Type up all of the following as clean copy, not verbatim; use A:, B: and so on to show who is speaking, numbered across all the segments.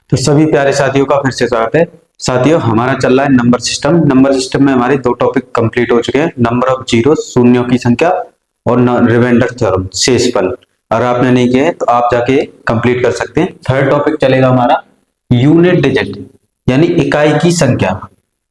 A: तो सभी प्यारे साथियों का फिर से स्वागत है। साथियों, हमारा चल रहा है नंबर सिस्टम। नंबर सिस्टम में हमारे दो टॉपिक कंप्लीट हो चुके हैं, नंबर ऑफ जीरो, शून्यों की संख्या, और रिमाइंडर थ्योरम, शेषफल। अगर आपने नहीं किया है तो आप जाके कंप्लीट कर सकते हैं। थर्ड टॉपिक चलेगा हमारा यूनिट डिजिट, यानी इकाई की संख्या।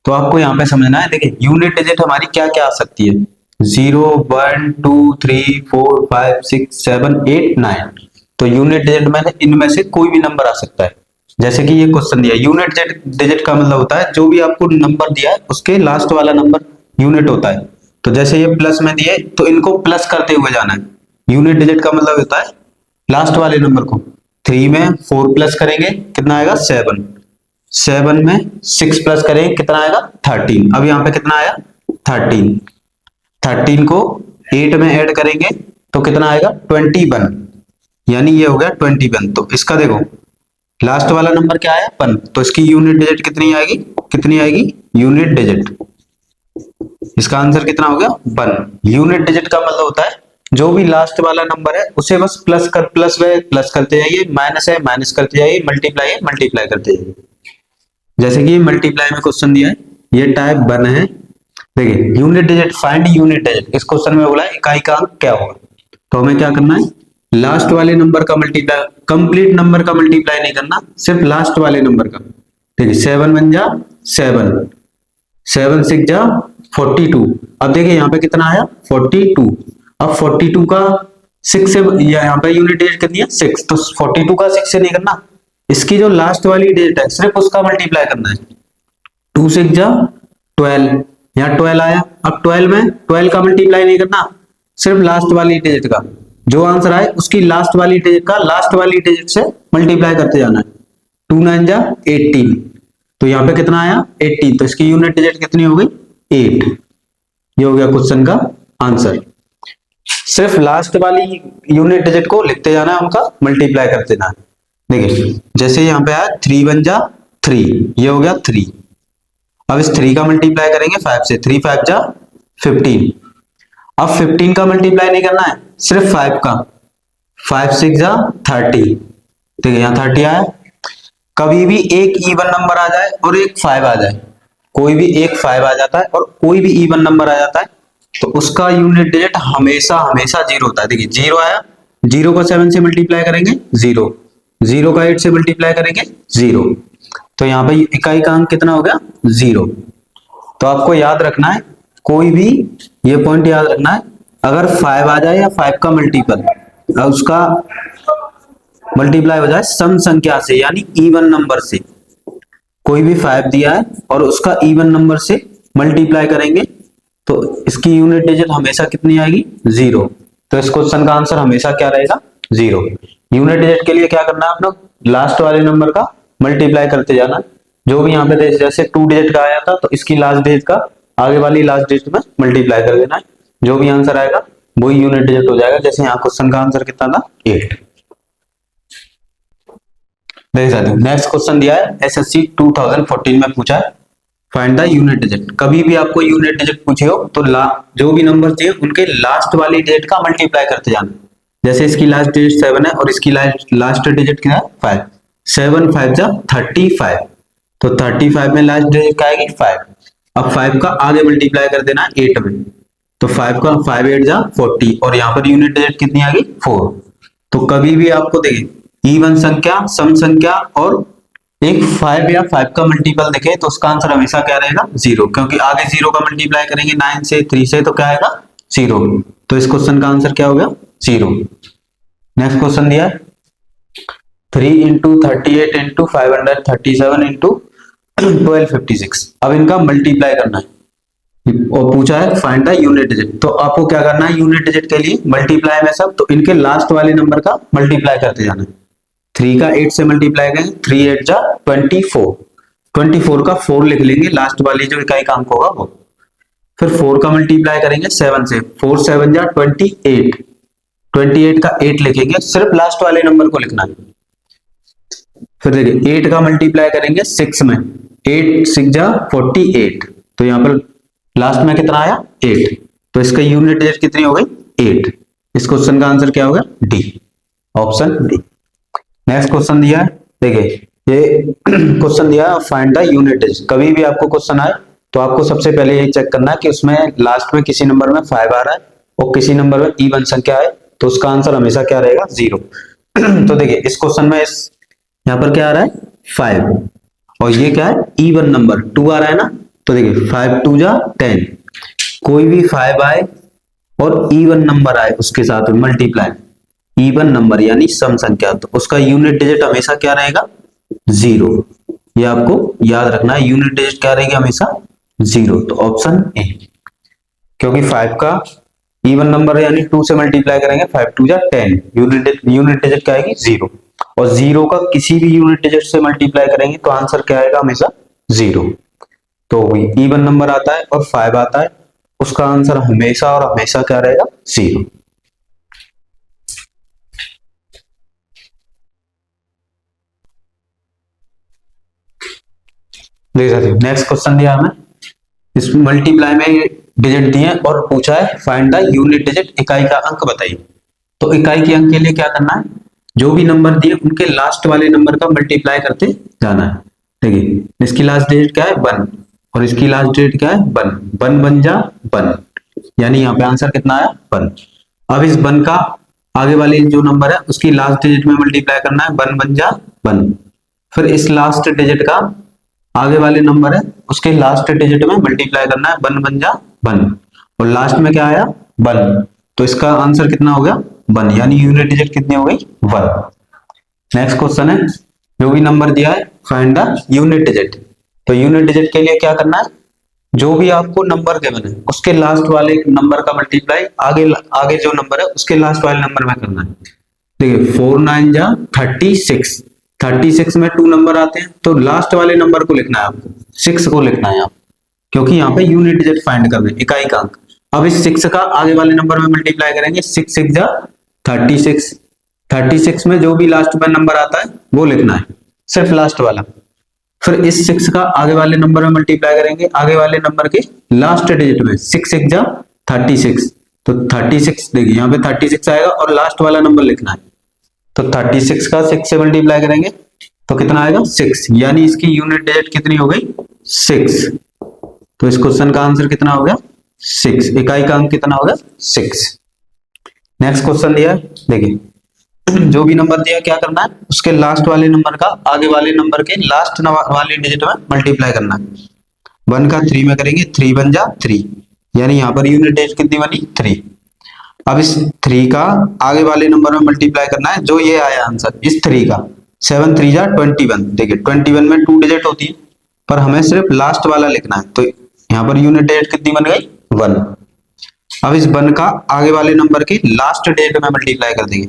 A: तो आपको यहाँ पे समझना है, देखिए यूनिट डिजिट हमारी क्या क्या आ सकती है, 0, 1, 2, 3, 4, 5, 6, 7, 8, 9। तो यूनिट डिजिट में इनमें से कोई भी नंबर आ सकता है। जैसे कि ये क्वेश्चन दिया, यूनिट डिजिट का मतलब होता है जो भी आपको नंबर दिया है उसके लास्ट वाला नंबर यूनिट होता है। तो जैसे ये प्लस में दिए तो इनको प्लस करते हुए जाना है। यूनिट डिजिट का मतलब होता है लास्ट वाले नंबर को। 3 में 4 प्लस करेंगे कितना आएगा 7, 7 में 6 प्लस करेंगे कितना आएगा 13। अब यहाँ पे कितना आया 13, 13 को 8 में ऐड करेंगे तो कितना आएगा 21, यानी ये हो गया 21। तो इसका देखो लास्ट वाला नंबर क्या आया 1, तो इसकी यूनिट डिजिट कितनी आएगी यूनिट डिजिट। इसका आंसर कितना हो गया 1। यूनिट डिजिट का मतलब होता है जो भी लास्ट वाला नंबर है उसे बस प्लस करते जाइए, माइनस है माइनस करते जाइए, मल्टीप्लाई है मल्टीप्लाई करते जाइए। जैसे कि मल्टीप्लाई में क्वेश्चन दिया है, ये टाइप 1 है। देखिए unit digit, find unit digit, इस क्वेश्चन में बोला है इकाई का अंक क्या होगा। तो हमें क्या करना है, लास्ट वाले नंबर का मल्टीप्लाई, कंप्लीट नंबर का मल्टीप्लाई नहीं करना, सिर्फ लास्ट वाले नंबर का। देखिए 7 1 जा 7, 7 6 जा 42। अब देखिए यहाँ पे कितना आया 42। अब 42 का 6 से, यहाँ पे यूनिट डिजिट कितनी है 6, तो 42 का 6 से नहीं करना, इसकी जो लास्ट वाली डिजिट है सिर्फ उसका मल्टीप्लाई करना है। 2 6 जा 12, यहाँ 12 आया। अब 12 में 12 का मल्टीप्लाई नहीं करना, सिर्फ लास्ट वाली डिजिट का, जो आंसर आए उसकी लास्ट वाली डिजिट का लास्ट वाली डिजिट से मल्टीप्लाई करते जाना है। 2 9 जा 18, तो यहाँ पे कितना आया 18, तो इसकी यूनिट डिजिट कितनी हो गई 8। ये हो गया क्वेश्चन का आंसर। सिर्फ लास्ट वाली यूनिट डिजिट को लिखते जाना है, उनका मल्टीप्लाई करते जाना है। देखिए जैसे यहाँ पे आया 3 1 जा 3, ये हो गया 3। अब इस 3 का मल्टीप्लाई करेंगे 5 से, 3 5 जा 15। अब 15 का मल्टीप्लाई नहीं करना है, सिर्फ 5 का, 5 6 जा 30। देखिए यहाँ 30 आया। कभी भी एक इवन नंबर आ जाए और एक 5 आ जाए, कोई भी एक 5 आ जाता है और कोई भी इवन नंबर आ जाता है, तो उसका यूनिट डिजिट हमेशा हमेशा 0 होता है। देखिए 0 आया, 0 को 7 से मल्टीप्लाई करेंगे 0, 0 का 8 से मल्टीप्लाई करेंगे 0, तो यहाँ पे इकाई का अंक कितना हो गया 0। तो आपको याद रखना है, कोई भी ये पॉइंट याद रखना है, अगर 5 आ जाए या 5 का मल्टीपल, उसका मल्टीप्लाई हो जाए सम संख्या से, यानी इवन नंबर से, कोई भी 5 दिया है और उसका इवन नंबर से मल्टीप्लाई करेंगे तो इसकी यूनिट डिजिट हमेशा कितनी आएगी 0। तो इस क्वेश्चन का आंसर हमेशा क्या रहेगा 0। यूनिट डिजिट के लिए क्या करना है आप लोग, लास्ट वाले नंबर का मल्टीप्लाई करते जाना। जो भी यहाँ पे जैसे 2 डिजिट का आया था तो इसकी लास्ट डिजिट का आगे वाली लास्ट डिजिट में मल्टीप्लाई कर देना है, जो भी आंसर आएगा वही यूनिट डिजिट हो जाएगा। जैसे यहाँ क्वेश्चन का आंसर कितना था 8। देख सकते हो नेक्स्ट क्वेश्चन दिया है, एसएससी 2014 में पूछा है, फाइंड द यूनिट डिजिट। कभी भी आपको यूनिट डिजिट पूछे हो तो जो भी नंबर चाहिए उनके लास्ट वाली डिजिट का मल्टीप्लाई करते जाना। जैसे इसकी लास्ट डिजिट 7 है और इसकी लास्ट डिजिट क्या है 5, 7 5 जा 35, तो 35 में लास्ट डिजिट क्या आएगी 5। अब 5 का आगे मल्टीप्लाई कर देना है 8 में, तो 5 का 5 8 जा 40, और यहाँ पर यूनिट डिजिट कितनी आ गई 4। तो कभी भी आपको देखिए इवन संख्या, सम संख्या और एक 5 या 5 का मल्टीपल देखे तो उसका आंसर हमेशा क्या रहेगा 0, क्योंकि आगे 0 का मल्टीप्लाई करेंगे 9 से 3 से तो क्या आएगा 0। तो इस क्वेश्चन का आंसर क्या हो गया 0। नेक्स्ट क्वेश्चन दिया है 3 into 38 into 537 into 1256। अब इनका मल्टीप्लाई करना है और पूछा है फाइंड द यूनिट डिजिट। तो आपको क्या करना है, यूनिट डिजिट के लिए मल्टीप्लाई में सब, तो इनके लास्ट वाले नंबर का मल्टीप्लाई करते जाना है। 3 का 8 से मल्टीप्लाई करें, 3 8 जा 24, 24 का 4 लिख लेंगे, लास्ट वाली जो इकाई का अंक होगा वो। फिर 4 का मल्टीप्लाई करेंगे 7 से, 4 7 जा 28, 28 का 8 लिखेंगे, सिर्फ लास्ट वाले नंबर को लिखना है। फिर देखिए 8 का मल्टीप्लाई करेंगे 6 में, 8 6 जा 48, तो यहाँ पर लास्ट में कितना आया 8, तो इसका यूनिट डिजिट कितनी हो गई 8। इस क्वेश्चन का आंसर क्या होगा D, option D. Next question दिया है, देखिए ये क्वेश्चन दिया फाइंड द यूनिट डिजिट। कभी भी आपको क्वेश्चन आए तो आपको सबसे पहले ये चेक करना है कि उसमें लास्ट में किसी नंबर में 5 आ रहा है और किसी नंबर में इवन संख्या है, तो उसका आंसर हमेशा क्या रहेगा, 0। तो देखिए इस क्वेश्चन में इस यहाँ पर क्या आ रहा है, 5, और ये क्या है, इवन नंबर 2 आ रहा है ना। तो देखिए 5 2 जा 10, कोई भी 5 आए और इवन नंबर आए उसके साथ में मल्टीप्लाई, इवन नंबर यानी सम संख्या, तो उसका यूनिट डिजिट हमेशा क्या रहेगा, 0। ये आपको याद रखना है, यूनिट डिजिट क्या रहेगी हमेशा, 0। तो ऑप्शन ए, क्योंकि 5 का इवन नंबर यानी 2 से मल्टीप्लाई करेंगे, 5 2 जा 10, यूनिट डिजिट क्या आएगी, 0। और 0 का किसी भी यूनिट डिजिट से मल्टीप्लाई करेंगे तो आंसर क्या आएगा, हमेशा 0। तो इवन नंबर आता है और 5 आता है, उसका आंसर हमेशा और हमेशा क्या रहेगा, 0। देख सकते हो नेक्स्ट क्वेश्चन दिया हमें, इस मल्टीप्लाई में डिजिट दिए और पूछा है फाइंड द यूनिट डिजिट, इकाई का अंक बताइए। तो इकाई के अंक के लिए क्या करना है, जो भी नंबर दिए उनके लास्ट वाले नंबर का मल्टीप्लाई करते जाना है। देखिए इसकी लास्ट डिजिट क्या है, 1, और इसकी लास्ट डिजिट क्या है, 1, 1 1 जा 1, यानी यहाँ पे आंसर कितना आया, 1। अब इस 1 का आगे वाले जो नंबर है उसकी लास्ट डिजिट में मल्टीप्लाई करना है, 1 1 जा 1। फिर इस लास्ट डिजिट का आगे वाले नंबर है उसके लास्ट डिजिट में मल्टीप्लाई करना है, 1 1 जा 1, और लास्ट में क्या आया, 1। तो इसका आंसर कितना हो गया, 1, यानी यूनिट डिजिट कितनी हो गई, 1। नेक्स्ट क्वेश्चन है, जो भी नंबर दिया है फाइंड द यूनिट डिजिट। तो यूनिट डिजिट के लिए क्या करना है, जो भी आपको नंबर गिवन है उसके लास्ट वाले नंबर का मल्टीप्लाई आगे आगे जो नंबर है उसके लास्ट वाले नंबर में करना है। देखिए 4 9 जा 36, 36 में 2 नंबर आते हैं, तो लास्ट वाले नंबर को लिखना है आपको, 6 को लिखना है आप, क्योंकि यहाँ पे यूनिट डिजिट फाइंड करना है, इकाई का अंक। अब इस 6 का आगे वाले नंबर में मल्टीप्लाई करेंगे, 6 6 जा 36, 36 में जो भी लास्ट में नंबर आता है वो लिखना है, सिर्फ लास्ट वाला। फिर इस 6 का आगे वाले नंबर में मल्टीप्लाई करेंगे, आगे वाले नंबर के लास्ट डिजिट में, 6 6 जा 36, तो 36 देखिए यहाँ पे 36 आएगा और लास्ट वाला नंबर लिखना है। तो 36 का 6 से मल्टीप्लाई करेंगे तो कितना आएगा, 6, यानी इसकी यूनिट डिजिट कितनी हो गई, 6। तो इस क्वेश्चन का आंसर कितना हो गया, 6, इकाई का अंक कितना हो गया, 6। नेक्स्ट क्वेश्चन दिया है, देखिए जो भी नंबर दिया क्या करना है, उसके लास्ट वाले नंबर का आगे वाले नंबर के लास्ट वाले डिजिट में मल्टीप्लाई करना है। 1 का 3 में करेंगे, 3 1 जा 3, यानी यहाँ पर यूनिट डिजिट कितनी बनी, 3। अब इस 3 का आगे वाले नंबर में मल्टीप्लाई करना है, जो ये आया आंसर इस 3 का, 7 3 जा 21। देखिए 21 में 2 डिजिट होती है, पर हमें सिर्फ लास्ट वाला लिखना है, तो यहाँ पर यूनिट डिजिट कितनी बन गई, 1। अब इस 1 का आगे वाले नंबर के लास्ट डिजिट में मल्टीप्लाई कर देंगे,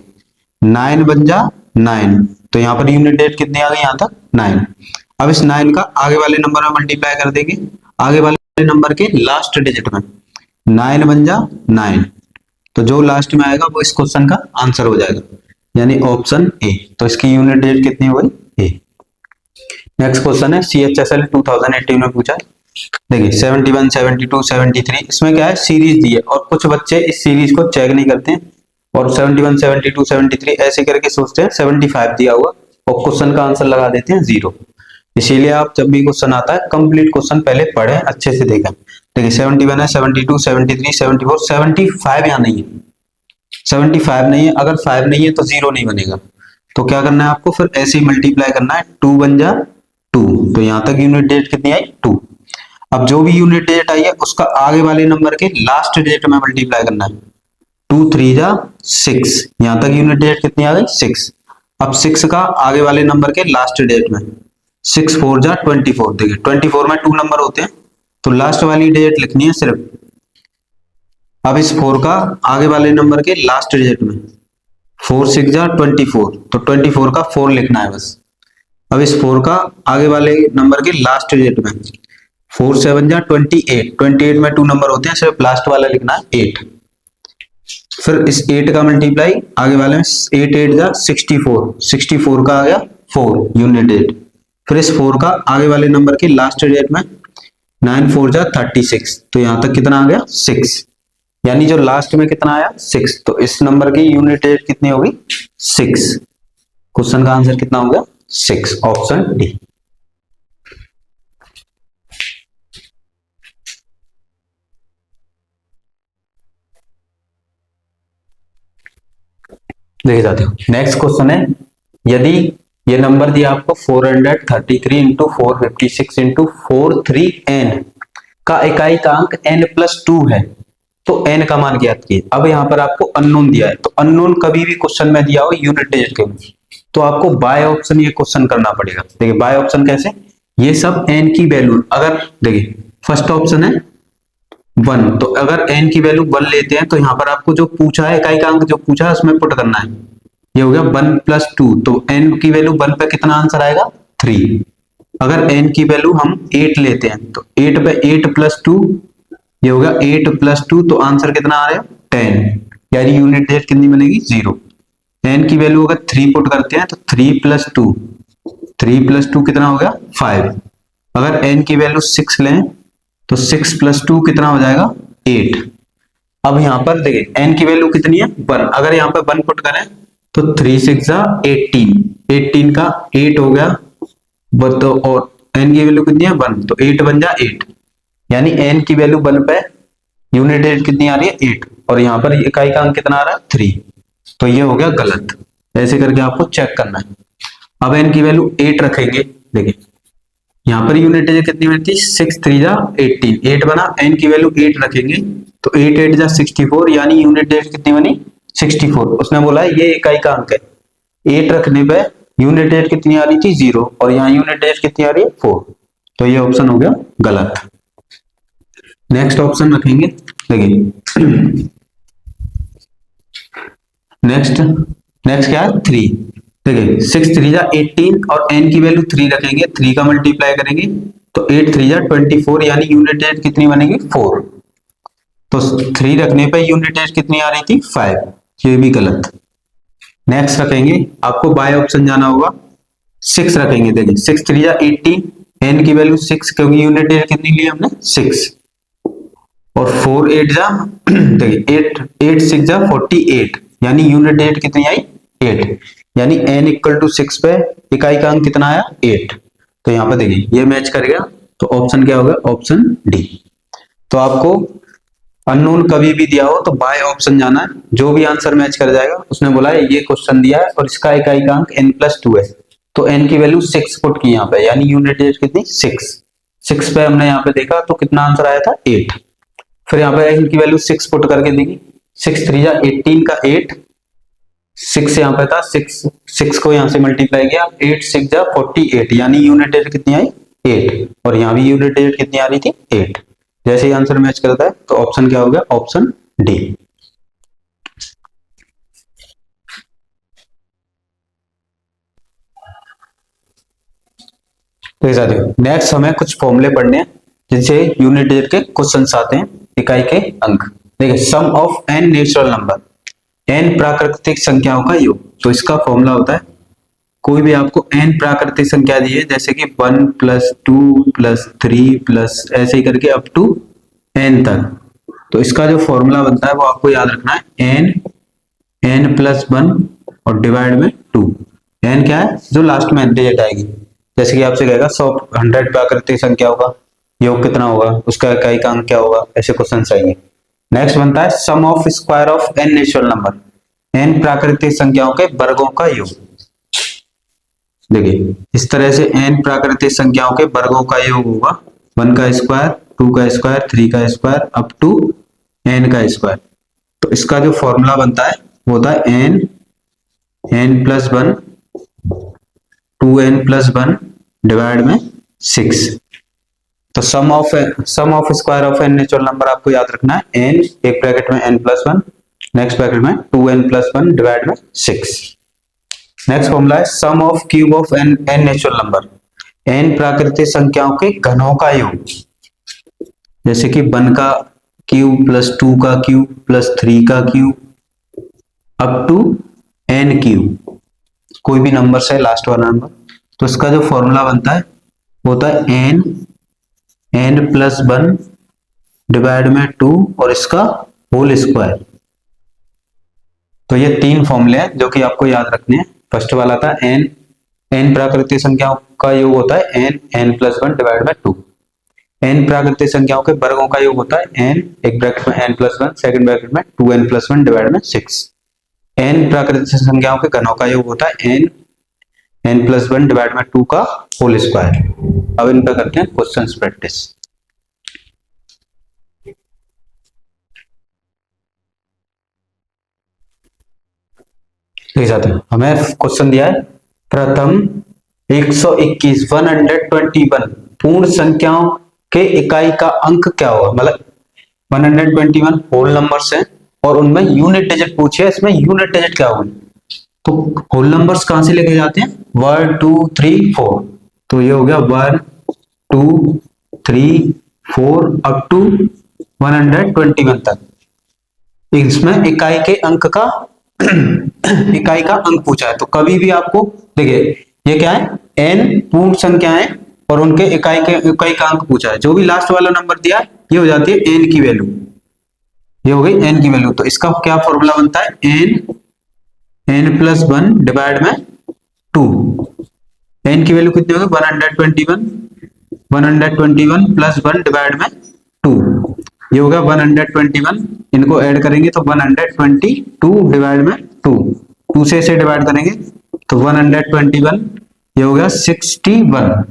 A: 9 1 जा 9, तो यहाँ पर यूनिट डिजिट कितनी आ गई, यहाँ तक 9। अब इस 9 का आगे वाले नंबर में मल्टीप्लाई कर देंगे, आगे वाले नंबर के लास्ट डिजिट में, 9 1 जा 9, तो जो लास्ट में आएगा वो इस क्वेश्चन का आंसर हो जाएगा, यानी ऑप्शन ए। तो इसकी यूनिट डिजिट कितनी हो गई, ए। नेक्स्ट क्वेश्चन है CHSL 2018 में पूछा है, देखिए 71 72 73, इसमें क्या है, सीरीज दी है और कुछ बच्चे इस सीरीज को चेक नहीं करते हैं और 71 72 73 ऐसे करके सोचते हैं 75 दिया हुआ और क्वेश्चन का आंसर लगा देते हैं 0। इसीलिए आप जब भी क्वेश्चन आता है कंप्लीट क्वेश्चन पहले पढ़ें, अच्छे से देखें। देखिए 71 है, 72 73 74, 75 यहाँ नहीं है, 75 नहीं है, अगर 5 नहीं है तो 0 नहीं बनेगा। तो क्या करना है आपको, फिर ऐसे ही मल्टीप्लाई करना है, 2 1 जा 2, तो यहाँ तक यूनिट डिजिट कितनी आई, 2। अब जो भी यूनिट डिजिट आई है उसका आगे वाले नंबर के लास्ट डिजिट में मल्टीप्लाई करना है, 2 3 जा 6, यहाँ तक यूनिट डिजिट कितनी आ गई, 6। अब 6 का आगे वाले नंबर के लास्ट डिजिट में, 6 4 जा 24, देखिए 24 में 2 नंबर होते हैं, तो लास्ट वाली डिजिट लिखनी है सिर्फ। अब इस 4 का आगे वाले नंबर के लास्ट डिजिट में, 4 6 जा 24, तो 24 का 4 लिखना है बस। अब इस 4 का आगे वाले नंबर के लास्ट डिजिट में, 4 7 जा 28, 28 में 2 नंबर होते हैं, सिर्फ लास्ट वाला लिखना है 8। फिर इस 8 का मल्टीप्लाई आगे वाले में, 8 8 जा 64, 64 का आ गया 4 यूनिट डिजिट। फिर इस 4 का आगे वाले नंबर के लास्ट डिजिट में, 9 4 जा 36, तो यहां तक कितना आ गया, 6, यानी जो लास्ट में कितना आया, 6। तो इस नंबर की यूनिट डिजिट कितनी होगी, 6। क्वेश्चन का आंसर कितना हो गया, 6, ऑप्शन डी। देखिए साथियों, नेक्स्ट क्वेश्चन है, यदि ये नंबर दिया आपको 433 इंटू 456 इंटू 43n का इकाइकांक n प्लस 2 है, तो n का मान ज्ञात कीजिए। अब यहाँ पर आपको अननोन दिया है, तो अननोन कभी भी क्वेश्चन में दिया हो यूनिट डिजिट के लिए, तो आपको बाय ऑप्शन ये क्वेश्चन करना पड़ेगा। देखिए बाय ऑप्शन कैसे, ये सब n की वैल्यू, अगर देखिए फर्स्ट ऑप्शन है 1, तो अगर n की वैल्यू 1 लेते हैं तो यहाँ पर आपको जो पूछा है इकाइकांक जो पूछा है उसमें पुट करना है। ये हो गया 1 प्लस 2, तो n की वैल्यू 1 पे कितना आंसर आएगा 3। अगर n की वैल्यू हम 8 लेते हैं तो 8 पे 8 प्लस 2, ये होगा 8 प्लस 2, तो आंसर कितना आ रहा है 10, यानी यूनिट डिजिट कितनी बनेगी 0। n की वैल्यू अगर 3 पुट करते हैं तो 3 प्लस 2, 3 प्लस 2 कितना हो गया 5। अगर n की वैल्यू 6 लें तो 6 प्लस 2 कितना हो जाएगा 8। अब यहाँ पर देखिए n की वैल्यू कितनी है 1, अगर यहाँ पर 1 पुट करें तो 3 6 18, 18 का 8 हो गया, तो और n की वैल्यू कितनी है 1, तो 8 बन जा 8, यानी n की वैल्यू 1 पे यूनिट डिजिट कितनी आ रही है 8, और यहाँ पर इकाइकांक कितना आ रहा है 3, तो ये हो गया गलत। ऐसे करके आपको चेक करना है। अब n की वैल्यू 8 रखेंगे, देखिए यहाँ पर यूनिट डिजिट कितनी बनती है 6 3 जा 18, 8 बना, n की वैल्यू 8 रखेंगे तो 8 8 जा 64, यानी यूनिट डिजिट कितनी बनी 64। उसने बोला है ये इकाइकांक है, 8 रखने पे यूनिट डिजिट कितनी आ रही थी 0, और यहाँ यूनिट डिजिट कितनी आ रही है 4, तो ये ऑप्शन हो गया गलत। नेक्स्ट ऑप्शन रखेंगे, देखिए नेक्स्ट क्या है 3, देखिए 6 3 जा 18 और n की वैल्यू 3 रखेंगे, 3 का मल्टीप्लाई करेंगे तो 8 3 जा 24, यानी यूनिट डिजिट कितनी बनेगी 4, तो 3 रखने पे यूनिट डिजिट कितनी आ रही थी 5, ये भी गलत। नेक्स्ट रखेंगे, आपको बाय ऑप्शन जाना होगा, 6 रखेंगे, देखिए 6 3 जा 18, n की वैल्यू 6, क्योंकि यूनिट डिजिट कितनी ली हमने 6, और 4 8 जा देखिए 8 8 6 जा 48, यानी यूनिट डिजिट कितनी आई 8, यानी n इक्वल टू 6 पे इकाइकांक कितना आया 8, तो यहाँ पे देखिए ये मैच कर गया, तो ऑप्शन क्या होगा ऑप्शन डी। तो आपको अननोन कभी भी दिया हो तो बाय ऑप्शन जाना है, जो भी आंसर मैच कर जाएगा। उसने बोला है ये क्वेश्चन दिया है और इसका इकाइकांक n प्लस 2 है, तो n की वैल्यू 6 पुट की यहाँ पे, यानी यूनिट डिजिट कितनी 6 पे हमने यहाँ पे देखा तो कितना आंसर आया था 8। फिर यहाँ पे n की वैल्यू 6 पुट करके देखी, 6 3 जा 18 का 8, 6 यहाँ पे था 6 को यहाँ से मल्टीप्लाई किया, 8 6 जा 48, यानी यूनिट डिजिट कितनी आई 8, और यहाँ भी यूनिट डिजिट कितनी आ रही थी 8। जैसे ही आंसर मैच करता है तो ऑप्शन क्या हो गया ऑप्शन डी। तो साथियों नेक्स्ट हमें कुछ फॉर्मूले पढ़ने हैं जिनसे यूनिट डिजिट के क्वेश्चंस आते हैं, इकाई के अंक। देखिए sum of n natural number, n प्राकृतिक संख्याओं का योग, तो इसका फॉर्मूला होता है, कोई भी आपको n प्राकृतिक संख्या दी है जैसे कि 1 प्लस 2 प्लस 3 प्लस ऐसे ही करके अप टू n तक, तो इसका जो फॉर्मूला बनता है वो आपको याद रखना है n प्लस 1 और डिवाइड में 2। n क्या है जो लास्ट में डिजिट आएगी, जैसे कि आपसे कहेगा 100 प्राकृतिक संख्या होगा, योग कितना होगा, उसका इकाइकांक क्या होगा, ऐसे क्वेश्चन आएंगे। नेक्स्ट बनता है sum of square of n natural number, n प्राकृतिक संख्याओं के वर्गों का योग। देखिए इस तरह से n प्राकृतिक संख्याओं के वर्गों का योग होगा, 1 का स्क्वायर 2 का स्क्वायर 3 का स्क्वायर अप टू n का स्क्वायर। तो इसका जो फॉर्मूला बनता है वो होता है n plus 1 2n plus 1 divide में 6। तो sum of square of n natural number आपको याद रखना है, n एक ब्रैकेट में n प्लस 1, नेक्स्ट ब्रैकेट में 2n प्लस 1 डिवाइड में 6। नेक्स्ट फॉर्मूला है sum of cube of n natural number, n प्राकृतिक संख्याओं के घनों का योग, जैसे कि 1 का क्यूब प्लस 2 का क्यूब प्लस 3 का cube up to n cube, कोई भी नंबर से लास्ट वाला नंबर। तो इसका जो फॉर्मूला बनता है वो होता है n प्लस 1 डिवाइड में 2 और इसका होल स्क्वायर। तो ये 3 फॉर्मूले हैं जो कि आपको याद रखने हैं। फर्स्ट वाला था n n प्राकृतिक संख्याओं का योग होता है n, n+1 divide by 2। n प्राकृतिक संख्याओं के वर्गों का योग होता है n, एक ब्रैकेट में n+1, सेकंड ब्रैकेट में 2n+1 डिवाइड बाय 6। n प्राकृतिक संख्याओं के घनों का योग होता है n, n+1 डिवाइड बाय 2 का होल स्क्वायर। अब इन पर करते हैं क्वेश्चंस प्रैक्टिस। हमें क्वेश्चन दिया है, प्रथम 121 121 पूर्ण संख्याओं के इकाई का अंक क्या होगा। मतलब 121 होल नंबर्स हैं और उनमें यूनिट डिजिट पूछे, इसमें यूनिट डिजिट क्या होगी। तो होल नंबर्स कहां से लेके जाते हैं, 1 2 3 4, तो ये हो गया 1 2 3 4 अप टू 121 तक। इसमें इकाई के अंक का इकाई का अंक पूछा है। तो कभी भी आपको देखिए ये क्या है, n पूर्ण संख्याएं और उनके इकाई का अंक पूछा है। जो भी लास्ट वाला नंबर दिया है ये हो जाती है n की वैल्यू, ये हो गई n की वैल्यू। तो इसका क्या फॉर्मूला बनता है, n+1 डिवाइड में 2। n की वैल्यू कितनी होगी, 121 प्लस 1 डिवाइड में 2, ये होगा 121। इनको ऐड करेंगे तो 122 डिवाइड में 2 से इसे डिवाइड करेंगे तो 121, ये हो गया 61।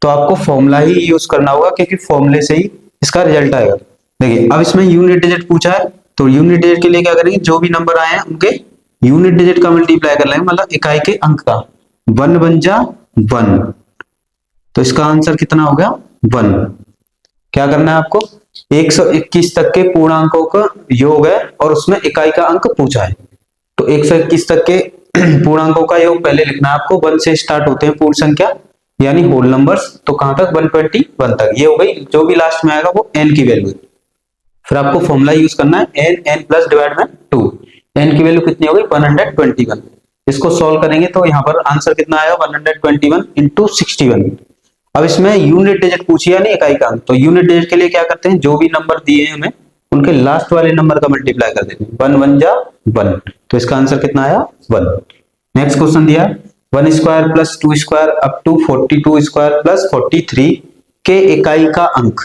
A: तो आपको फॉर्मूला ही यूज करना होगा क्योंकि फॉर्मूले से ही इसका रिजल्ट आएगा। देखिए अब इसमें यूनिट डिजिट पूछा है, तो यूनिट डिजिट के लिए क्या करेंगे, जो भी नंबर आए हैं उनके यूनिट डिजिट का मल्टीप्लाई कर लेंगे, मतलब इकाई के अंक का। 1 बन जा 1, तो इसका आंसर कितना हो गया 1। क्या करना है आपको, 121 तक के पूर्णांकों का योग है और उसमें इकाई का अंक पूछा है। तो 121 तक के पूर्णांकों का योग पहले लिखना है आपको। 1 से स्टार्ट होते हैं पूर्ण संख्या यानी होल नंबर्स, तो कहां तक, 121 तक। ये हो गई, जो भी लास्ट में आएगा वो n की वैल्यू है। फिर आपको फॉर्मूला यूज करना है n प्लस डिवाइड में 2। n की वैल्यू कितनी हो गई 121। इसको सॉल्व करेंगे तो यहाँ पर आंसर कितना आएगा 121 इंटू 61। अब इसमें यूनिट डिजिट पूछी है, नहीं इकाई का अंक। तो यूनिट डिजिट के लिए क्या करते हैं, जो भी नंबर दिए हैं हमें उनके लास्ट वाले नंबर का मल्टीप्लाई कर देते हैं। 1 1 जा 1, तो इसका आंसर कितना आया 1। नेक्स्ट क्वेश्चन दिया 1 square plus 2 square up to 42 square plus 43 के इकाई का अंक।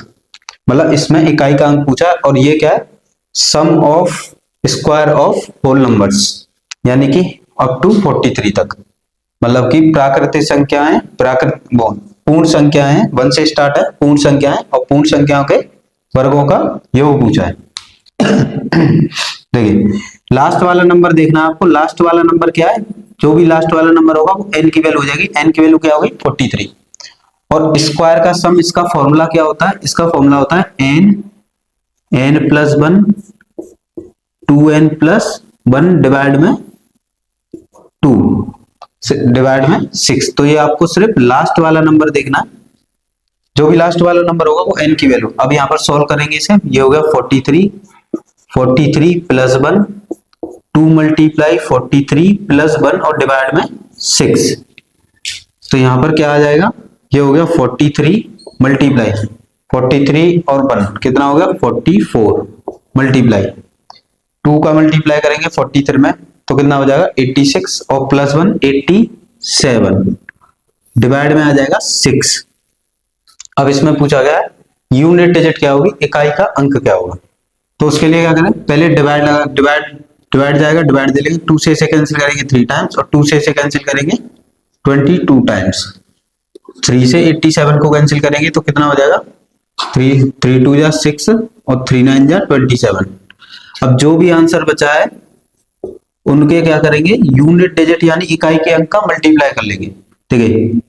A: मतलब इसमें इकाई का अंक पूछा है और ये क्या है, sum of square of whole numbers, यानी कि अप टू 43 तक। मतलब कि प्राकृतिक संख्याएं, पूर्ण संख्याएं 1 से स्टार्ट है, पूर्ण संख्याएं और पूर्ण संख्याओं के वर्गों का योग पूछा है। देखिए लास्ट वाला नंबर देखना है आपको। लास्ट वाला नंबर क्या है, जो भी लास्ट वाला नंबर होगा वो n की वैल्यू हो जाएगी। n की वैल्यू क्या होगी 43। और स्क्वायर का सम, इसका फॉर्मूला क्या होता है, इसका फॉर्मूला होता है n+1 2n+1 डिवाइड में 2 डिवाइड में 6। तो ये आपको सिर्फ लास्ट वाला नंबर देखना, जो भी लास्ट वाला नंबर होगा वो n की वैल्यू। अब यहाँ पर सॉल्व करेंगे इसे, ये हो गया 43 प्लस 1, 2 मल्टीप्लाई 43 प्लस 1 और डिवाइड में 6। तो यहाँ पर क्या आ जाएगा, ये हो गया 43 मल्टीप्लाई 43 और 1 कितना हो गया 44 मल्टीप्लाई 2 का मल्टीप्लाई करेंगे 43 में तो कितना हो जाएगा 86 और प्लस 1 87 डिवाइड में आ जाएगा 6। अब इसमें पूछा गया है यूनिट डिजिट क्या होगी, इकाई का अंक क्या होगा। तो उसके लिए क्या करें, पहले डिवाइड जाएगा, डिवाइड दे लेंगे, 2 से इसे कैंसिल करेंगे 3 टाइम्स और 2 से इसे कैंसिल करेंगे 22 टाइम्स। 3 से 87 को कैंसिल करेंगे तो कितना हो जाएगा 3 2 जा 6 और 3 9 जा 27। अब जो भी आंसर बचा है उनके क्या करेंगे, यूनिट डिजिट यानी इकाई के अंक का मल्टीप्लाई कर लेंगे। ठीक है,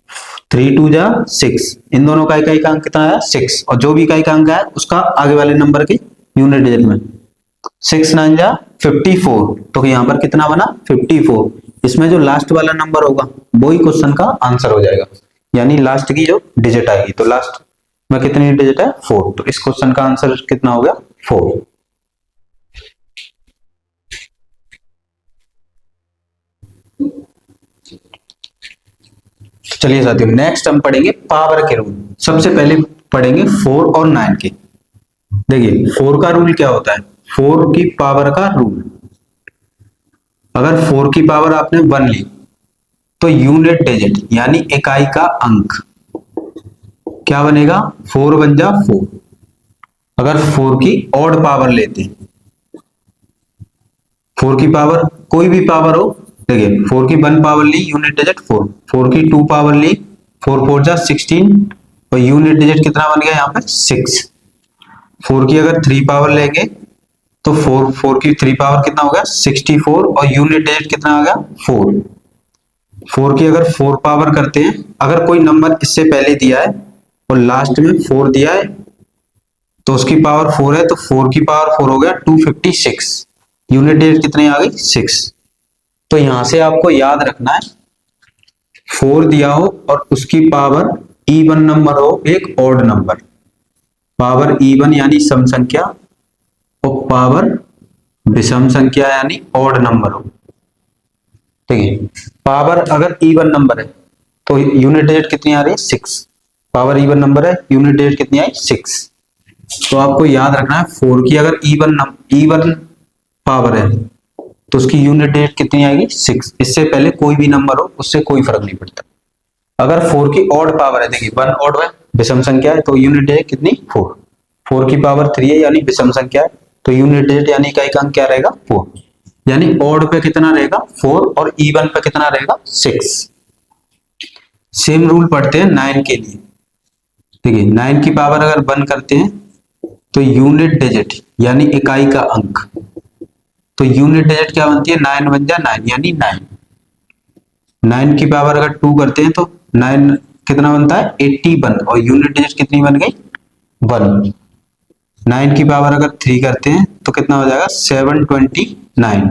A: 3 2 जा 6, इन दोनों का इकाई का अंक कितना आया 6 और जो भी इकाई का अंक है उसका आगे वाले नंबर के यूनिट डिजिट में 6 9 जा 54। तो यहाँ पर कितना बना 54। इसमें जो लास्ट वाला नंबर होगा वही क्वेश्चन का आंसर हो जाएगा, यानी लास्ट की जो डिजिट आएगी। तो लास्ट में कितनी डिजिट है 4, तो इस क्वेश्चन का आंसर कितना हो गया 4। चलिए साथियों नेक्स्ट हम पढ़ेंगे पावर के रूल। सबसे पहले पढ़ेंगे 4 और 9 के। देखिए 4 का रूल क्या होता है, 4 की पावर का रूल। अगर 4 की पावर आपने 1 ली तो यूनिट डिजिट यानी इकाई का अंक क्या बनेगा, 4 बन जा 4। अगर 4 की ऑड पावर लेते हैं, 4 की पावर कोई भी पावर हो, देखिए 4 की 1 पावर ली यूनिट डिजिट 4, 4 की 2 पावर ली 4 4 जा 16 और यूनिट डिजिट कितना बन गया यहाँ पे 6। 4 की अगर 3 पावर लेंगे तो 4 की 3 पावर कितना हो गया 64 और यूनिट डिजिट कितना आ गया 4। 4 की अगर 4 पावर करते हैं, अगर कोई नंबर इससे पहले दिया है और लास्ट में 4 दिया है तो उसकी पावर 4 है, तो 4 की पावर 4 हो गया 256, यूनिट डिजिट कितनी आ गई 6। तो यहां से आपको याद रखना है 4 दिया हो और उसकी पावर इवन नंबर हो, एक ऑड नंबर, पावर इवन यानी सम संख्या और पावर विषम संख्या यानी ऑड नंबर हो। ठीक है, पावर अगर इवन नंबर है तो यूनिट डिजिट कितनी आ रही है 6, पावर इवन नंबर है यूनिट डिजिट कितनी आई 6। तो आपको याद रखना है 4 की अगर इवन पावर है तो उसकी यूनिट डिजिट कितनी आएगी 6। इससे पहले कोई भी नंबर हो उससे कोई फर्क नहीं पड़ता। अगर 4 की ऑड पावर है, देखिए 1 ऑड है विषम संख्या है तो यूनिट डिजिट कितनी 4। 4 की पावर 3 है यानी विषम संख्या है तो यूनिट डिजिट यानी इकाई का अंक क्या रहेगा 4। यानी ऑड पे कितना रहेगा 4 और इवन पे कितना रहेगा 6। सेम रूल पढ़ते हैं 9 के लिए। देखिए 9 की पावर अगर 1 करते हैं तो यूनिट डिजिट यानी इकाई का अंक, तो यूनिट डिजिट क्या बनती है 9 बन जा 9 यानी 9। 9 की पावर अगर 2 करते हैं तो 9 कितना बनता है 81 और यूनिट डिजिट कितनी बन गई 1। 9 की पावर अगर 3 करते हैं तो कितना हो जाएगा 729,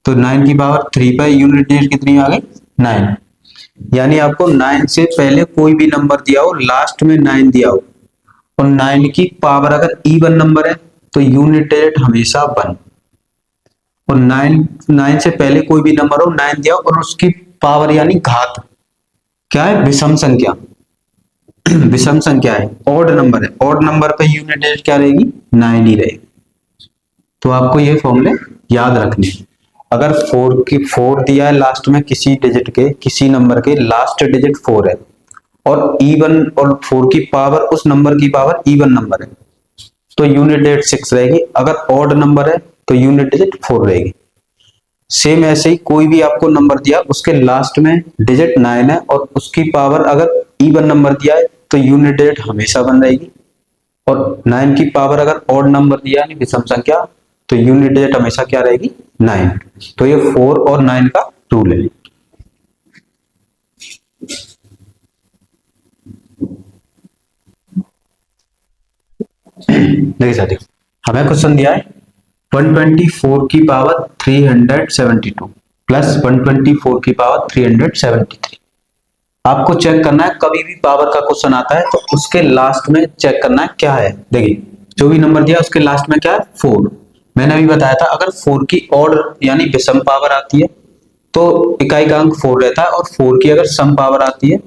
A: तो 9 की पावर 3 पर यूनिट डिजिट कितनी आ गई 9। यानी आपको 9 से पहले कोई भी नंबर दिया हो, लास्ट में 9 दिया हो और 9 की पावर अगर इवन नंबर है तो यूनिट डिजिट हमेशा 1, और 9 से पहले कोई भी नंबर हो 9 दिया हो और उसकी पावर यानी घात क्या है विषम संख्या विषम संख्या है, ऑड नंबर है, ऑड नंबर पे यूनिट डिजिट क्या रहेगी 9 ही रहेगी। तो आपको ये फॉर्मूले याद रखने हैं। अगर 4 दिया है लास्ट में किसी डिजिट के, किसी नंबर के लास्ट डिजिट 4 है और इवन और 4 की पावर उस नंबर की पावर इवन नंबर है तो यूनिट डिजिट 6 रहेगी। अगर ऑड नंबर है तो यूनिट डिजिट 4 रहेगी। सेम ऐसे ही कोई भी आपको नंबर दिया उसके लास्ट में डिजिट 9 है और उसकी पावर अगर इवन नंबर दिया है तो यूनिट डिजिट हमेशा 1 रहेगी, और 9 की पावर अगर ऑड नंबर दिया है विषम संख्या तो यूनिट डिजिट हमेशा क्या रहेगी 9। तो ये 4 और 9 का रूल है। देखिए साथियों, हमें क्वेश्चन दिया है 124 की पावर 372 प्लस 124 की पावर 373। आपको चेक करना है, कभी भी पावर का क्वेश्चन आता है तो उसके लास्ट में चेक करना है क्या है। देखिए जो भी नंबर दिया उसके लास्ट में क्या है 4। मैंने अभी बताया था अगर 4 की ऑड यानी विषम पावर आती है तो इकाई का अंक 4 रहता है, और 4 की अगर सम पावर आती है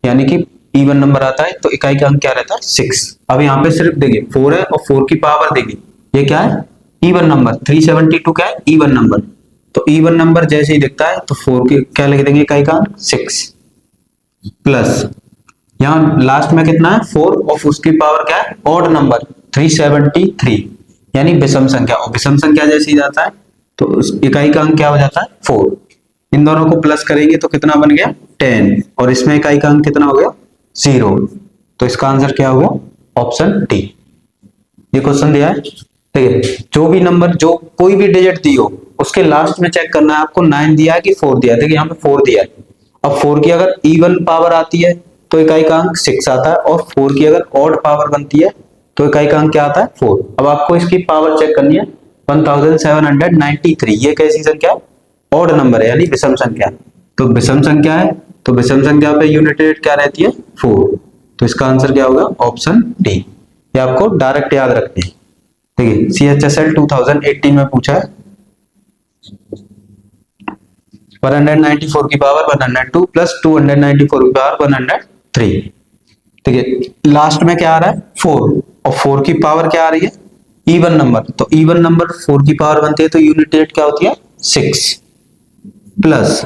A: यानी कि इवन नंबर आता है तो इकाई का अंक क्या रहता है 6। अब यहाँ पे सिर्फ देखिए 4 है और 4 की पावर देखिए ये क्या है इवन नंबर, 372 क्या है इवन नंबर, तो इवन नंबर जैसे ही दिखता है तो 4 की क्या लिख देंगे इकाई का अंक 6 प्लस यहाँ लास्ट में कितना है 4 और उसकी पावर क्या है ऑड नंबर 373 यानी विषम संख्या, और विषम संख्या जैसे ही जाता है तो उस इकाई का अंक क्या हो जाता है 4। इन दोनों को प्लस करेंगे तो कितना बन गया 10 और इसमें इकाई का अंक कितना हो गया 0। तो इसका आंसर क्या होगा ऑप्शन डी। ये क्वेश्चन दिया है। ठीक है, जो भी नंबर जो कोई भी डिजिट दी हो उसके लास्ट में चेक करना है आपको 9 दिया है कि 4 दिया है। देखिए यहाँ पे 4 दिया है, अब 4 की अगर इवन पावर आती है तो इकाई का अंक 6 आता है, और 4 की अगर ऑड पावर बनती है तो इकाई का अंक क्या आता है 4। अब आपको इसकी पावर चेक करनी है 1793। ये कैसी संख्या है ऑड नंबर है यानी विषम संख्या, तो विषम संख्या है तो विषम संख्या पे यूनिट डिजिट क्या रहती है 4। तो इसका आंसर क्या होगा ऑप्शन डी। ये आपको डायरेक्ट याद रखनी है। देखिए CHSL 2018 में पूछा है 194 की पावर 102 प्लस 294 की पावर 103। ठीक है, लास्ट में क्या आ रहा है 4 और 4 की पावर क्या आ रही है इवन नंबर, तो इवन नंबर 4 की पावर बनती है तो यूनिट डिजिट क्या होती है 6 प्लस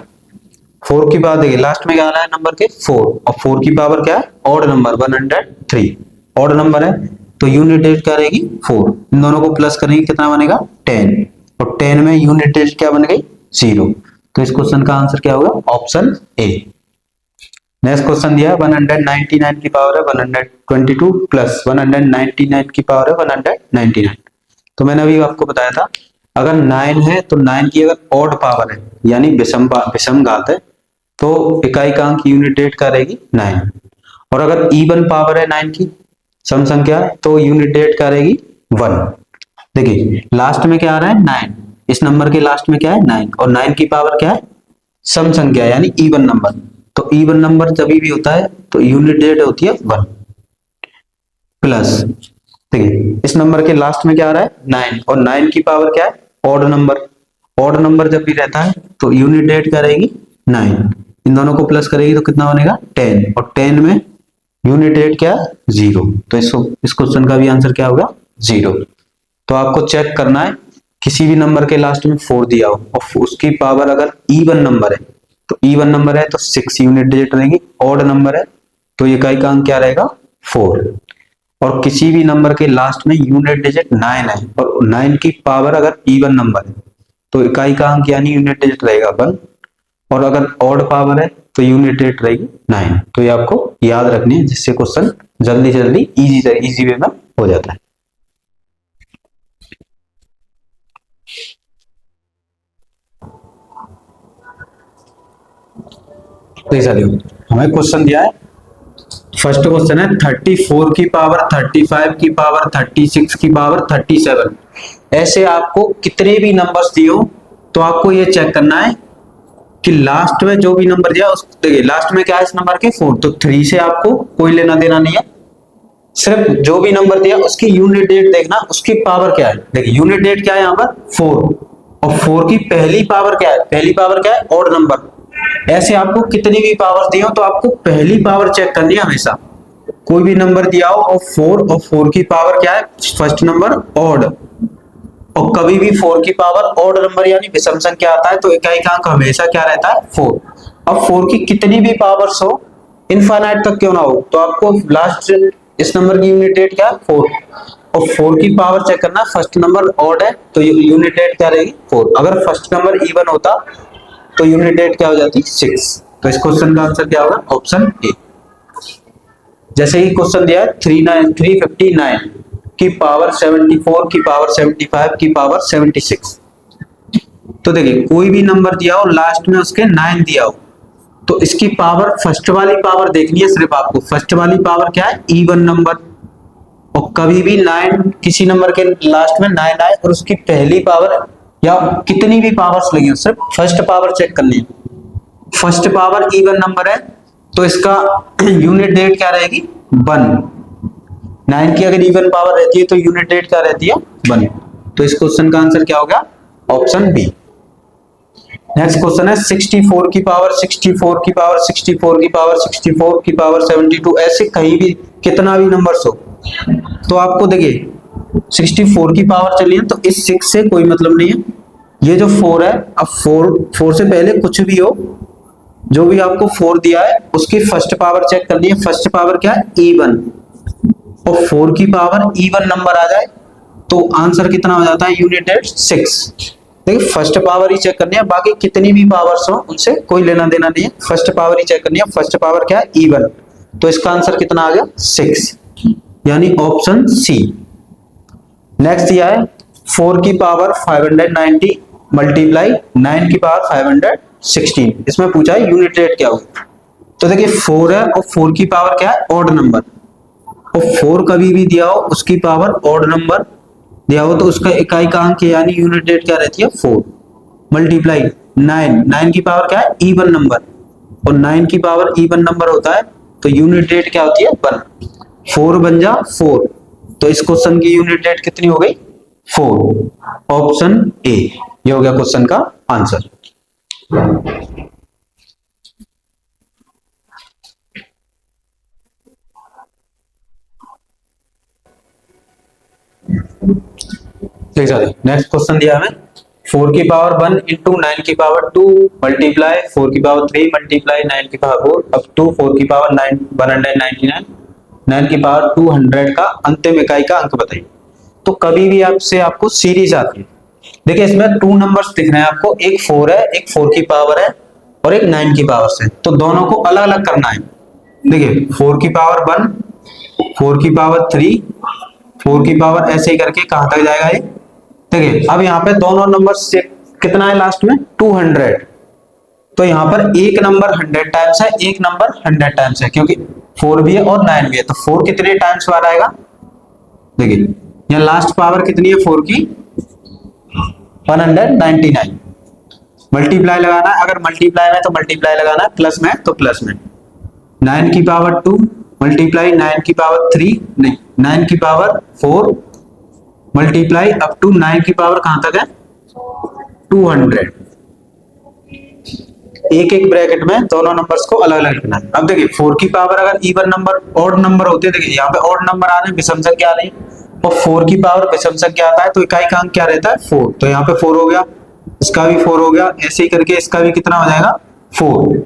A: 4 की पावर देखिए लास्ट में क्या आ रहा है नंबर के 4, और 4 की पावर क्या है ऑड नंबर 103, ऑड नंबर है तो यूनिट डिजिट क्या रहेगी 4, इन दोनों को प्लस करेंगे कितना बनेगा 10, और 10 में यूनिट डिजिट क्या बन गई 0, तो इस क्वेश्चन का आंसर क्या होगा ऑप्शन ए। नेक्स्ट क्वेश्चन दिया है 199 की पावर है 122 प्लस 199 की पावर है 199, तो मैंने अभी आपको बताया था अगर 9 है तो 9 की अगर ऑड पावर है यानी विषम घात है तो इकाई का अंक यूनिट डेट का रहेगी 9, और अगर इवन पावर है 9 की सम संख्या है तो यूनिट डेट का रहेगी 1। देखिए लास्ट में क्या आ रहा है 9, इस नंबर के लास्ट में क्या है 9, और 9 की पावर क्या है सम संख्या यानी इवन नंबर, तो इवन नंबर जब भी होता है तो यूनिट डेट होती है 1 प्लस, देखिए इस नंबर के लास्ट में क्या आ रहा है 9, और 9 की पावर क्या है ऑड नंबर, ऑड नंबर जब भी रहता है तो यूनिट डेट क्या रहेगी 9, इन दोनों को प्लस करेगी तो कितना बनेगा 10, और 10 में यूनिट डेट क्या है 0, तो इस क्वेश्चन का भी आंसर क्या होगा 0। तो आपको चेक करना है किसी भी नंबर के लास्ट में 4 दिया हो और उसकी पावर अगर इवन नंबर है तो इवन नंबर है तो 6 यूनिट डिजिट रहेगी, ऑड नंबर है तो इकाई का अंक क्या रहेगा 4, और किसी भी नंबर के लास्ट में यूनिट डिजिट 9 है और 9 की पावर अगर इवन नंबर है तो इकाई का अंक यानी यूनिट डिजिट रहेगा 1, और अगर ऑड पावर है तो यूनिट डिजिट रहेगी 9, तो ये आपको याद रखनी है जिससे क्वेश्चन जल्दी से जल्दी इजी वे में हो जाता है। तो हमें क्वेश्चन दिया है, फर्स्ट क्वेश्चन है 34 की पावर 35 की पावर 36 की पावर 37, ऐसे आपको कितने भी नंबर्स दिए हो तो आपको ये चेक करना है कि लास्ट में जो भी नंबर दिया उस देखिए लास्ट में क्या है इस नंबर के 4, तो 3 से आपको कोई लेना देना नहीं है, सिर्फ जो भी नंबर दिया उसकी यूनिट डेट देखना उसकी पावर क्या है। देखिए यूनिट डेट क्या है यहाँ पर 4, और 4 की पहली पावर क्या है, पहली पावर क्या है ऑड नंबर, ऐसे आपको कितनी भी पावर दी हो तो आपको पहली पावर चेक करनी है हमेशा, कोई भी नंबर दिया हो और 4 की पावर क्या है फर्स्ट नंबर ऑड, और कभी भी 4 की पावर ऑड नंबर यानी विषम संख्या आता है तो इकाई का अंक हमेशा क्या रहता है 4। अब 4 की कितनी भी पावर्स हो इनफाइनाइट तक क्यों ना हो तो आपको लास्ट इस नंबर की यूनिट डेट क्या है 4, और 4 की पावर चेक करना, फर्स्ट नंबर ऑड है तो यूनिट डेट क्या रहेगी 4, अगर फर्स्ट नंबर इवन होता तो यूनिट डेट क्या हो जाती 6, तो इस क्वेश्चन का आंसर क्या होगा ऑप्शन ए। जैसे ही क्वेश्चन दिया है 359 की पावर 74 की पावर 75 की पावर 76, तो देखिए कोई भी नंबर दिया हो लास्ट में उसके 9 दिया हो तो इसकी पावर फर्स्ट वाली पावर देखनी है, सिर्फ आपको फर्स्ट वाली पावर क्या है इवन नंबर, और कभी भी 9 किसी नंबर के लास्ट में 9 आए और उसकी पहली पावर या कितनी भी पावर्स लगी हो सिर्फ फर्स्ट पावर चेक करनी है, फर्स्ट पावर इवन नंबर है तो इसका यूनिट डेट क्या रहेगी 1, 9 की अगर इवन पावर रहती है तो यूनिट डेट क्या रहती है 1, तो इस क्वेश्चन का आंसर क्या होगा ऑप्शन बी। नेक्स्ट क्वेश्चन है 64 की पावर 64 की पावर 64 की पावर 64 की पावर 72, ऐसे कहीं भी कितना भी नंबर्स हो तो आपको देखिए 64 की पावर चली है तो इस 6 से कोई मतलब नहीं है, ये जो 4 है अब 4 से पहले कुछ भी हो जो भी आपको 4 दिया है उसकी फर्स्ट पावर चेक करनी है, फर्स्ट पावर क्या है इवन, और 4 की पावर इवन नंबर आ जाए तो आंसर कितना हो जाता है यूनिट डेट 6। देखिए फर्स्ट पावर ही चेक करनी है, बाकी कितनी भी पावर्स हो उनसे कोई लेना देना नहीं है, फर्स्ट पावर ही चेक करनी है, फर्स्ट पावर क्या है इवन, तो इसका आंसर कितना आ गया 6 यानी ऑप्शन सी। नेक्स्ट दिया है 4 की पावर 590 मल्टीप्लाई 9 की पावर 516, इसमें पूछा है यूनिट रेट क्या होगी, तो देखिए 4 है और 4 की पावर क्या है ऑड नंबर, और 4 कभी भी दिया हो उसकी पावर ऑड नंबर दिया हो तो उसका इकाई का अंक यानी यूनिट रेट क्या रहती है 4 मल्टीप्लाई 9 की पावर क्या है इवन नंबर, और 9 की पावर इवन नंबर होता है तो यूनिट रेट क्या होती है 1, 4 बन जा 4, तो इस क्वेश्चन की यूनिट रेट कितनी हो गई 4, ऑप्शन ए ये हो गया क्वेश्चन का आंसर। नेक्स्ट क्वेश्चन दिया हमें 4 की पावर 1 इंटू 9 की पावर 2 मल्टीप्लाई 4 की पावर 3 मल्टीप्लाई 9 की पावर 4 अप टू 4 की पावर 9 199 9 की पावर 200 का अंतिम इकाई का अंक बताइए। तो कभी भी आपसे आपको सीरीज आती है, देखिए इसमें टू नंबर्स दिख रहे हैं आपको, एक 4 है, एक 4 की पावर है और एक 9 की पावर से, तो दोनों को अलग अलग करना है। देखिए 4 की पावर 1, 4 की पावर 3, 4 की पावर ऐसे ही करके कहां तक जाएगा ये। देखिए अब यहाँ पे दोनों नंबर से कितना है लास्ट में 200, तो यहाँ पर एक नंबर 100 टाइम्स है, एक नंबर 100 टाइम्स है, क्योंकि 4 भी है और 9 भी है, तो 4 कितने टाइम्स बार आएगा। देखिए यहाँ लास्ट पावर कितनी है 4 की 199, मल्टीप्लाई लगाना है, अगर मल्टीप्लाई में तो मल्टीप्लाई लगाना है, प्लस में तो प्लस में। 9 की पावर 2 मल्टीप्लाई 9 की पावर 3 नहीं 9 की पावर 4 मल्टीप्लाई अप टू 9 की पावर कहां तक है 200। एक एक ब्रैकेट में दोनों नंबर्स को अलग अलग लिखना है। अब देखिए 4 की पावर अगर इवन नंबर ऑड नंबर होते हैं, देखिए यहाँ पे ऑड नंबर आ रहे हैं, विषम संख्या आ रही है, और 4 की पावर विषम संख्या आता है तो इकाई का अंक क्या रहता है 4, तो यहाँ पे 4 हो गया, इसका भी 4 हो गया, ऐसे ही करके इसका भी कितना हो जाएगा 4।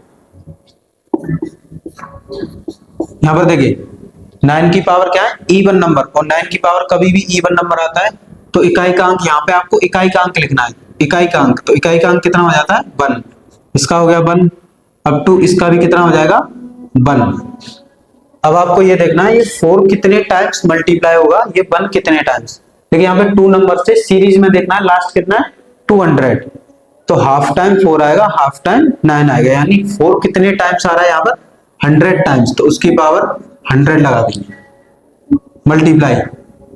A: यहाँ पर देखिए 9 की पावर क्या है इवन नंबर, और 9 की पावर कभी भी इवन नंबर आता है तो इकाई का अंक, यहाँ पे आपको इकाई का अंक लिखना है, इकाई का अंक, तो इकाई का अंक कितना हो जाता है 1, इसका हो गया 1 अप टू इसका भी कितना हो जाएगा 1। अब आपको ये देखना है ये 4 कितने टाइम्स मल्टीप्लाई होगा, ये 1 कितने टाइम्स। देखिए यहाँ पे 2 नंबर से सीरीज में देखना है, लास्ट कितना है 200, तो हाफ टाइम 4 आएगा, हाफ टाइम 9 आएगा, यानी 4 कितने टाइम्स आ रहा है यहाँ पर 100 टाइम्स, तो उसकी पावर 100 लगा देंगे मल्टीप्लाई।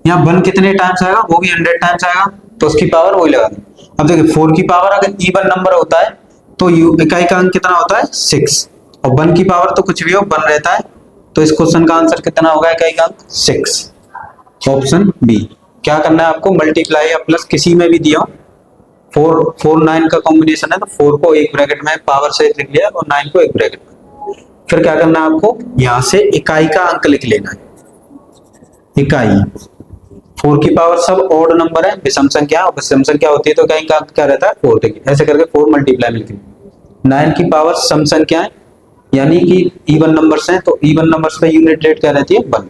A: यहाँ 1 कितने टाइम्स आएगा, वो भी 100 टाइम्स आएगा, तो उसकी पावर वही लगा देंगे। अब देखिए 4 की पावर अगर इवन नंबर होता है तो इकाई का अंक कितना होता है 6, और 1 की पावर तो कुछ भी हो 1 रहता है, तो इस क्वेश्चन का आंसर कितना होगा इकाई का अंक 6, ऑप्शन बी। क्या करना है आपको, मल्टीप्लाई या प्लस किसी में भी दिया 4 4 9 का कॉम्बिनेशन है, तो 4 को एक ब्रैकेट में पावर से लिख लिया और 9 को एक ब्रैकेट में। फिर क्या करना है आपको, यहां से इकाई का अंक लिख लेना है, इकाई। 4 की पावर सब ऑड नंबर है, विषम संख्या, और विषम संख्या होती है तो इकाई का अंक क्या रहता है 4, देखिए ऐसे करके 4 मल्टीप्लाई में लिखेंगे। 9 की पावर सम संख्या है, यानी कि इवन नंबर्स हैं, तो इवन नंबर्स पे यूनिट रेट क्या रहती है 1।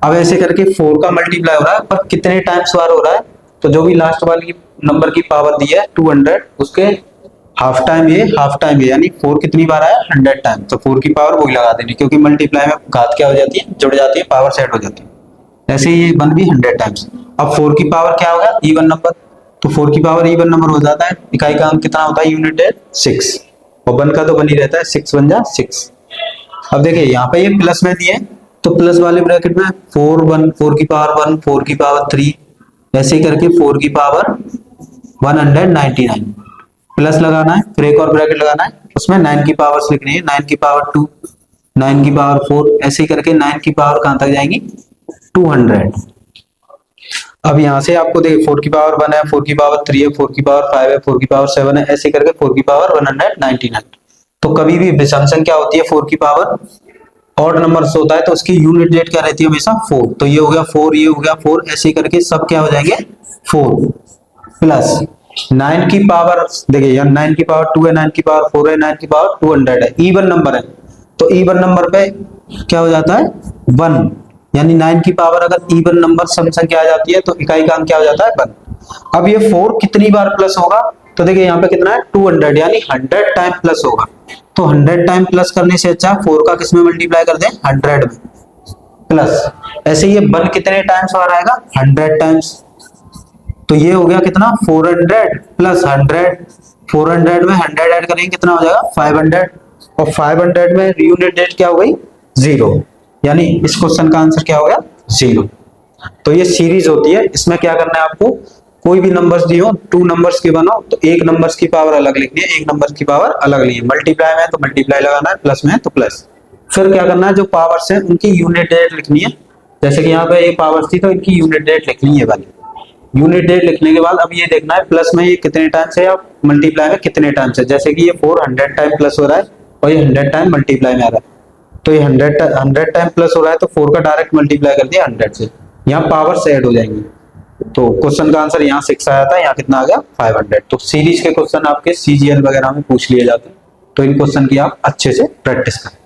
A: अब ऐसे करके 4 का मल्टीप्लाई हो रहा है, पर कितने टाइम्स बार हो रहा है, तो जो भी लास्ट वाली नंबर की पावर दी है 200, उसके हाफ टाइम ये हाफ टाइम ये, यानी 4 कितनी बार आया 100 टाइम, तो 4 की पावर वही लगा देनी, क्योंकि मल्टीप्लाई में घात क्या हो जाती है जुड़ जाती है, पावर सेट हो जाती है। ऐसे ही ये 1 भी 100 टाइम्स। अब 4 की पावर क्या होगा इवन नंबर, तो 4 की पावर इवन नंबर हो जाता है, इकाई का अंक कितना होता है यूनिट है 6, और 1 का तो बन ही रहता है, 6 1 जा 6। अब देखिए यहाँ पे ये प्लस में दिए, तो प्लस वाले ब्रैकेट में 4 1 4 की पावर 1 4 की पावर 3, ऐसे ही करके 4 की पावर 199 प्लस लगाना है, फिर एक और ब्रैकेट लगाना है, उसमें 9 की पावर्स लिखनी है, 9 की पावर 2 9 की पावर 4, ऐसे ही करके 9 की पावर कहां तक जाएंगी 200। अब यहां से आपको देखिए 4 की पावर 1 है, 4 की पावर 3 है, 4 की पावर 5 है, 4 की पावर 7 है, ऐसे करके 4 की पावर 199। तो कभी भी विषम संख्या होती है 4 की पावर ऑड नंबर से होता है तो उसकी यूनिट रेट क्या रहती है हमेशा 4, तो ये हो गया 4, ये हो गया 4, ऐसे ही करके सब क्या हो जाएंगे 4 प्लस 9 की पावर, देखिए यार 9 की पावर 2 है, 9 की पावर 4 है, 9 की पावर 200 है, इवन नंबर है, तो इवन नंबर पे क्या हो जाता है 1, यानी 9 की पावर अगर इवन नंबर सम संख्या आ जाती है तो इकाई का अंक क्या हो जाता है 1। अब ये 4 कितनी बार प्लस होगा, तो देखिए यहाँ पे कितना है 200, यानी 100 टाइम प्लस होगा, तो 100 टाइम प्लस करने से अच्छा 4 का किस में मल्टीप्लाई कर दें 100 में प्लस, ऐसे ये 1 कितने टाइम्स बार आएगा 100 टाइम्स, तो ये हो गया कितना 400 प्लस 100, 400 में 100 ऐड करेंगे कितना हो जाएगा 500, और 500 में यूनिट रेट क्या हो गई 0, यानी इस क्वेश्चन का आंसर क्या हो गया 0। तो ये सीरीज होती है, इसमें क्या करना है आपको, कोई भी नंबर्स दिए हो 2 नंबर्स के बनो तो एक नंबर्स की पावर अलग लिखनी है, एक नंबर की पावर अलग लिखनी है, मल्टीप्लाई में तो मल्टीप्लाई लगाना है, प्लस में तो प्लस। फिर क्या करना है जो पावर्स है उनकी यूनिट रेट लिखनी है, जैसे कि यहाँ पे ये पावर्स थी तो इनकी यूनिट रेट लिखनी है वाली। यूनिट रेट लिखने के बाद अब ये देखना है प्लस में ये कितने टाइम्स है या मल्टीप्लाई में कितने टाइम्स है, जैसे कि ये 400 टाइम प्लस हो रहा है और ये 100 टाइम मल्टीप्लाई में आ रहा है, तो ये 100 टाइम प्लस हो रहा है तो 4 का डायरेक्ट मल्टीप्लाई कर दिया 100 से, यहाँ पावर्स ऐड हो जाएंगी, तो क्वेश्चन का आंसर यहाँ 6 आया था, यहाँ कितना आ गया 500। तो सीरीज के क्वेश्चन आपके सीजीएल वगैरह में पूछ लिए जाते हैं, तो इन क्वेश्चन की आप अच्छे से प्रैक्टिस करें।